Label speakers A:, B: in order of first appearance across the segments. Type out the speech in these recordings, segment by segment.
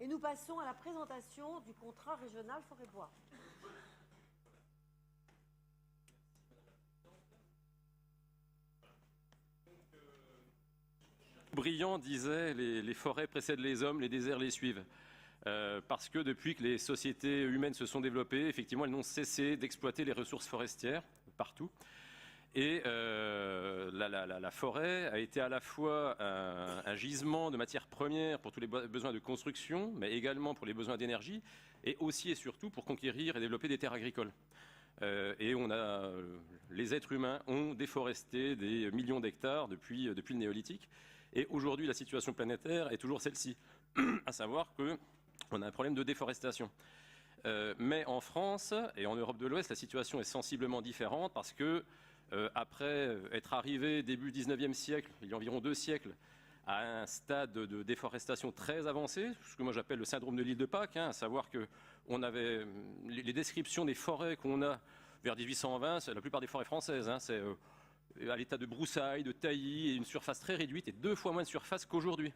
A: Et nous passons à la présentation du contrat régional forêt-bois.
B: Briand disait les forêts précèdent les hommes, les déserts les suivent. Parce que depuis que les sociétés humaines se sont développées, effectivement, elles n'ont cessé d'exploiter les ressources forestières partout. Et la forêt a été à la fois un gisement de matières premières pour tous les besoins de construction, mais également pour les besoins d'énergie, et aussi et surtout pour conquérir et développer des terres agricoles. Les êtres humains ont déforesté des millions d'hectares depuis le néolithique. Et aujourd'hui, la situation planétaire est toujours celle-ci, à savoir qu'on a un problème de déforestation. Mais en France et en Europe de l'Ouest, la situation est sensiblement différente parce que après être arrivé début 19e siècle, il y a environ 2 siècles, à un stade de déforestation très avancé, ce que moi j'appelle le syndrome de l'île de Pâques, à savoir que on avait les descriptions des forêts qu'on a vers 1820, c'est la plupart des forêts françaises, c'est à l'état de broussailles, de taillis, et une surface très réduite et 2 fois moins de surface qu'aujourd'hui.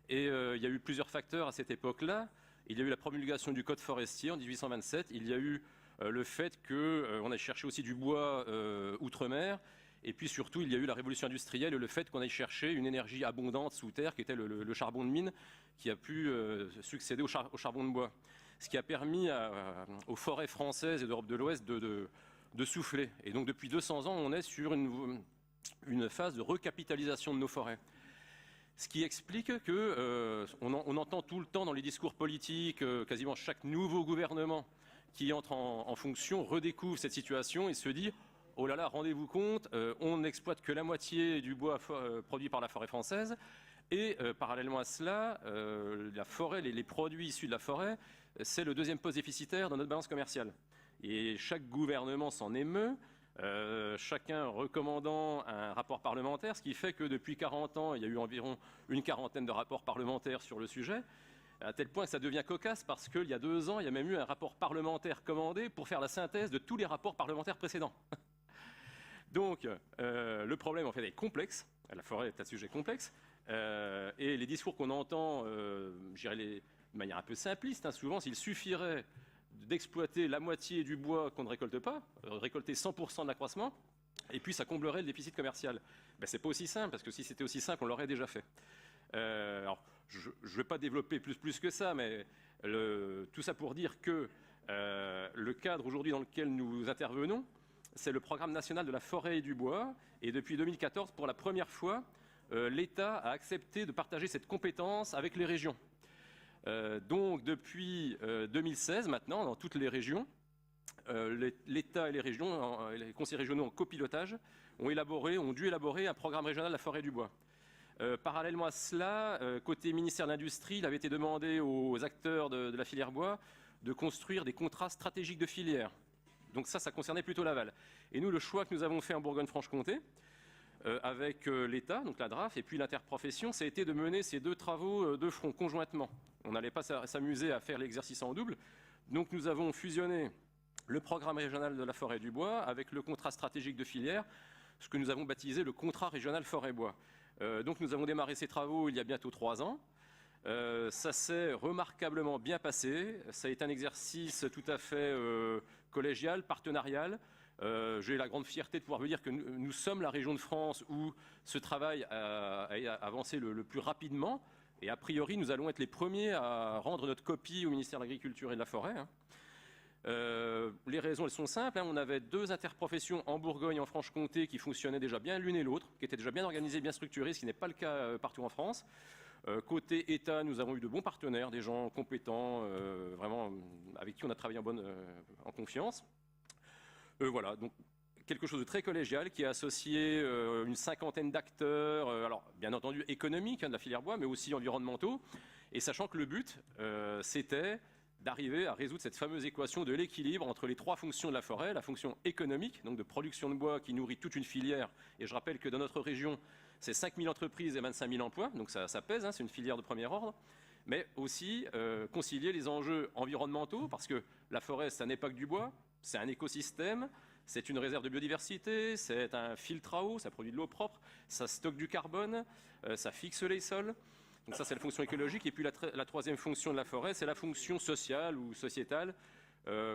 B: Et il y a eu plusieurs facteurs à cette époque-là. Il y a eu la promulgation du Code forestier en 1827, il y a eu le fait qu'on a cherché aussi du bois outre-mer, et puis surtout il y a eu la révolution industrielle et le fait qu'on aille chercher une énergie abondante sous terre qui était le charbon de mine qui a pu succéder au charbon de bois. Ce qui a permis aux forêts françaises et d'Europe de l'Ouest de souffler. Et donc depuis 200 ans, on est sur une phase de recapitalisation de nos forêts. Ce qui explique qu'on entend tout le temps dans les discours politiques, quasiment chaque nouveau gouvernement qui entre en fonction redécouvre cette situation et se dit « Oh là là, rendez-vous compte, on n'exploite que la moitié du bois produit par la forêt française ». Et parallèlement à cela, la forêt, les produits issus de la forêt, c'est le 2e poste déficitaire dans notre balance commerciale. Et chaque gouvernement s'en émeut, chacun recommandant un rapport parlementaire, ce qui fait que depuis 40 ans, il y a eu environ une quarantaine de rapports parlementaires sur le sujet, à tel point que ça devient cocasse parce qu'il y a 2 ans, il y a même eu un rapport parlementaire commandé pour faire la synthèse de tous les rapports parlementaires précédents. Donc, le problème en fait est complexe, la forêt est un sujet complexe, et les discours qu'on entend, je dirais de manière un peu simpliste, souvent, s'il suffirait d'exploiter la moitié du bois qu'on ne récolte pas, récolter 100% de l'accroissement, et puis ça comblerait le déficit commercial. Ben, c'est pas aussi simple, parce que si c'était aussi simple, on l'aurait déjà fait. Alors, je ne vais pas développer plus que ça, mais tout ça pour dire que le cadre aujourd'hui dans lequel nous intervenons, c'est le programme national de la forêt et du bois, et depuis 2014, pour la première fois, l'État a accepté de partager cette compétence avec les régions. Donc depuis 2016 maintenant, dans toutes les régions, l'État et les régions, les conseils régionaux en copilotage, ont dû élaborer un programme régional de la forêt et du bois. Parallèlement à cela, côté ministère de l'Industrie, il avait été demandé aux acteurs de la filière bois de construire des contrats stratégiques de filière. Donc ça concernait plutôt l'aval. Et nous, le choix que nous avons fait en Bourgogne-Franche-Comté, avec l'État, donc la DRAF, et puis l'interprofession, ça a été de mener ces 2 travaux de front conjointement. On n'allait pas s'amuser à faire l'exercice en double. Donc nous avons fusionné le programme régional de la forêt et du bois avec le contrat stratégique de filière, ce que nous avons baptisé le contrat régional forêt-bois. Donc nous avons démarré ces travaux il y a bientôt 3 ans. Ça s'est remarquablement bien passé. Ça a été un exercice tout à fait collégial, partenarial. J'ai la grande fierté de pouvoir vous dire que nous sommes la région de France où ce travail a avancé le plus rapidement. Et a priori, nous allons être les premiers à rendre notre copie au ministère de l'Agriculture et de la Forêt. Les raisons, elles sont simples. On avait 2 interprofessions en Bourgogne et en Franche-Comté qui fonctionnaient déjà bien l'une et l'autre, qui étaient déjà bien organisées, bien structurées, ce qui n'est pas le cas partout en France. Côté État, nous avons eu de bons partenaires, des gens compétents, vraiment avec qui on a travaillé en confiance. Voilà, donc quelque chose de très collégial qui a associé une 50aine d'acteurs, alors bien entendu économiques de la filière bois, mais aussi environnementaux, et sachant que le but, c'était d'arriver à résoudre cette fameuse équation de l'équilibre entre les 3 fonctions de la forêt, la fonction économique, donc de production de bois qui nourrit toute une filière, et je rappelle que dans notre région, c'est 5 000 entreprises et 25 000 emplois, donc ça pèse, c'est une filière de premier ordre, mais aussi concilier les enjeux environnementaux, parce que la forêt, ça n'est pas que du bois, c'est un écosystème, c'est une réserve de biodiversité, c'est un filtre à eau, ça produit de l'eau propre, ça stocke du carbone, ça fixe les sols. Donc ça, c'est la fonction écologique. Et puis la troisième fonction de la forêt, c'est la fonction sociale ou sociétale,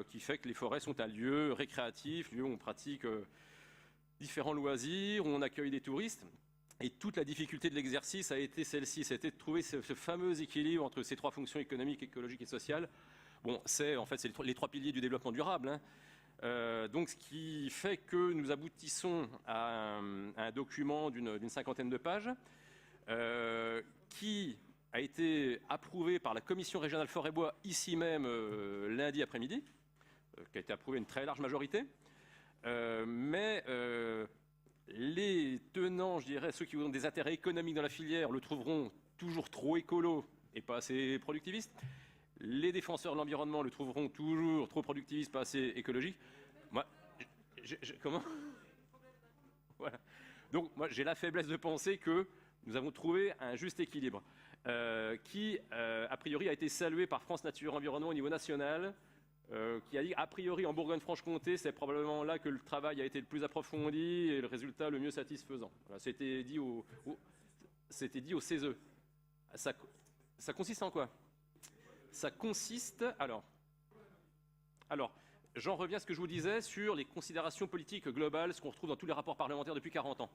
B: qui fait que les forêts sont un lieu récréatif, lieu où on pratique différents loisirs, où on accueille des touristes. Et toute la difficulté de l'exercice a été celle-ci, c'était de trouver ce fameux équilibre entre ces trois fonctions économiques, écologiques et sociales. Bon, c'est les trois piliers du développement durable, hein. Donc, ce qui fait que nous aboutissons à un document d'une cinquantaine de pages qui a été approuvé par la Commission régionale Forêt-Bois ici même lundi après-midi, qui a été approuvé à une très large majorité. Mais les tenants, je dirais, ceux qui ont des intérêts économiques dans la filière, le trouveront toujours trop écolo et pas assez productiviste. Les défenseurs de l'environnement le trouveront toujours trop productiviste, pas assez écologique. Moi, comment ? Voilà. Donc, moi, j'ai la faiblesse de penser que nous avons trouvé un juste équilibre qui, a priori, a été salué par France Nature Environnement au niveau national, qui a dit, a priori, en Bourgogne-Franche-Comté, c'est probablement là que le travail a été le plus approfondi et le résultat le mieux satisfaisant. Voilà, c'était dit au CESE. Ça consiste en quoi ? Ça consiste, alors, j'en reviens à ce que je vous disais sur les considérations politiques globales, ce qu'on retrouve dans tous les rapports parlementaires depuis 40 ans.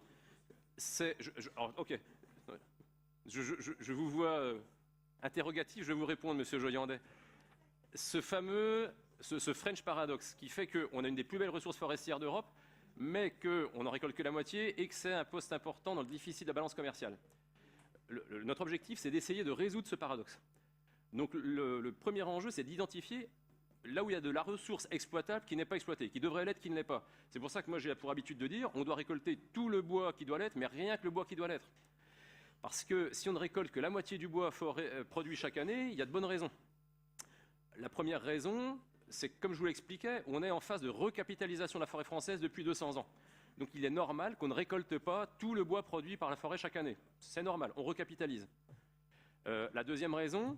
B: Ok, je vous vois interrogatif, je vais vous répondre, monsieur Joyandet. Ce French paradoxe qui fait qu'on a une des plus belles ressources forestières d'Europe, mais qu'on n'en récolte que la moitié et que c'est un poste important dans le déficit de la balance commerciale. Notre objectif, c'est d'essayer de résoudre ce paradoxe. Donc le premier enjeu, c'est d'identifier là où il y a de la ressource exploitable qui n'est pas exploitée, qui devrait l'être, qui ne l'est pas. C'est pour ça que moi j'ai pour habitude de dire, on doit récolter tout le bois qui doit l'être, mais rien que le bois qui doit l'être. Parce que si on ne récolte que la moitié du bois produit chaque année, il y a de bonnes raisons. La première raison, c'est que, comme je vous l'expliquais, on est en phase de recapitalisation de la forêt française depuis 200 ans. Donc il est normal qu'on ne récolte pas tout le bois produit par la forêt chaque année. C'est normal, on recapitalise. La deuxième raison,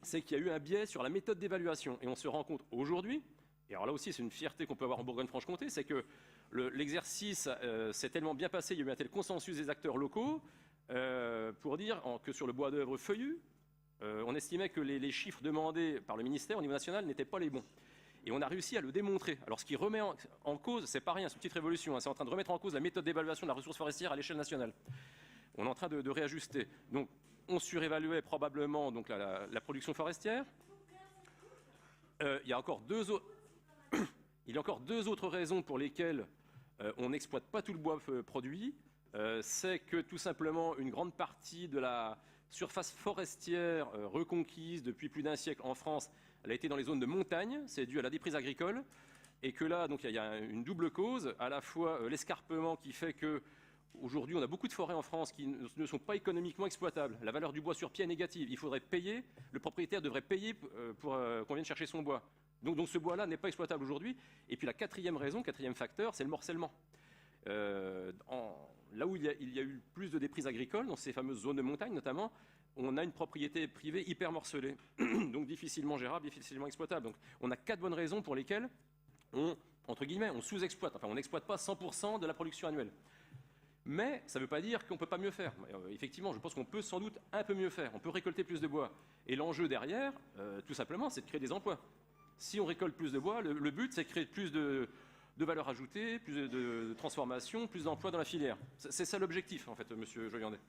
B: c'est qu'il y a eu un biais sur la méthode d'évaluation. Et on se rend compte aujourd'hui, et alors là aussi c'est une fierté qu'on peut avoir en Bourgogne-Franche-Comté, c'est que l'exercice s'est tellement bien passé, il y a eu un tel consensus des acteurs locaux pour dire que sur le bois d'œuvre feuillu, on estimait que les chiffres demandés par le ministère au niveau national n'étaient pas les bons. Et on a réussi à le démontrer. Alors ce qui remet en cause, c'est pas rien, c'est une petite révolution, hein, c'est en train de remettre en cause la méthode d'évaluation de la ressource forestière à l'échelle nationale. On est en train de réajuster. Donc on surévaluait probablement donc, la production forestière. Il y a encore deux autres raisons pour lesquelles on n'exploite pas tout le bois produit. C'est que tout simplement une grande partie de la surface forestière reconquise depuis plus d'un siècle en France, elle a été dans les zones de montagne, c'est dû à la déprise agricole, et que là, donc il y a une double cause, à la fois l'escarpement qui fait que aujourd'hui on a beaucoup de forêts en France qui ne sont pas économiquement exploitables. La valeur du bois sur pied est négative. Il faudrait payer, le propriétaire devrait payer pour qu'on vienne chercher son bois. Donc ce bois-là n'est pas exploitable aujourd'hui. Et puis la quatrième facteur, c'est le morcellement. Là où il y a eu plus de déprises agricoles, dans ces fameuses zones de montagne notamment, on a une propriété privée hyper morcelée, donc difficilement gérable, difficilement exploitable. Donc on a 4 bonnes raisons pour lesquelles on sous-exploite, enfin on n'exploite pas 100% de la production annuelle. Mais ça ne veut pas dire qu'on ne peut pas mieux faire. Effectivement, je pense qu'on peut sans doute un peu mieux faire. On peut récolter plus de bois. Et l'enjeu derrière, tout simplement, c'est de créer des emplois. Si on récolte plus de bois, le but, c'est de créer plus de valeur ajoutée, plus de transformation, plus d'emplois dans la filière. C'est ça l'objectif, en fait, monsieur Joyandet.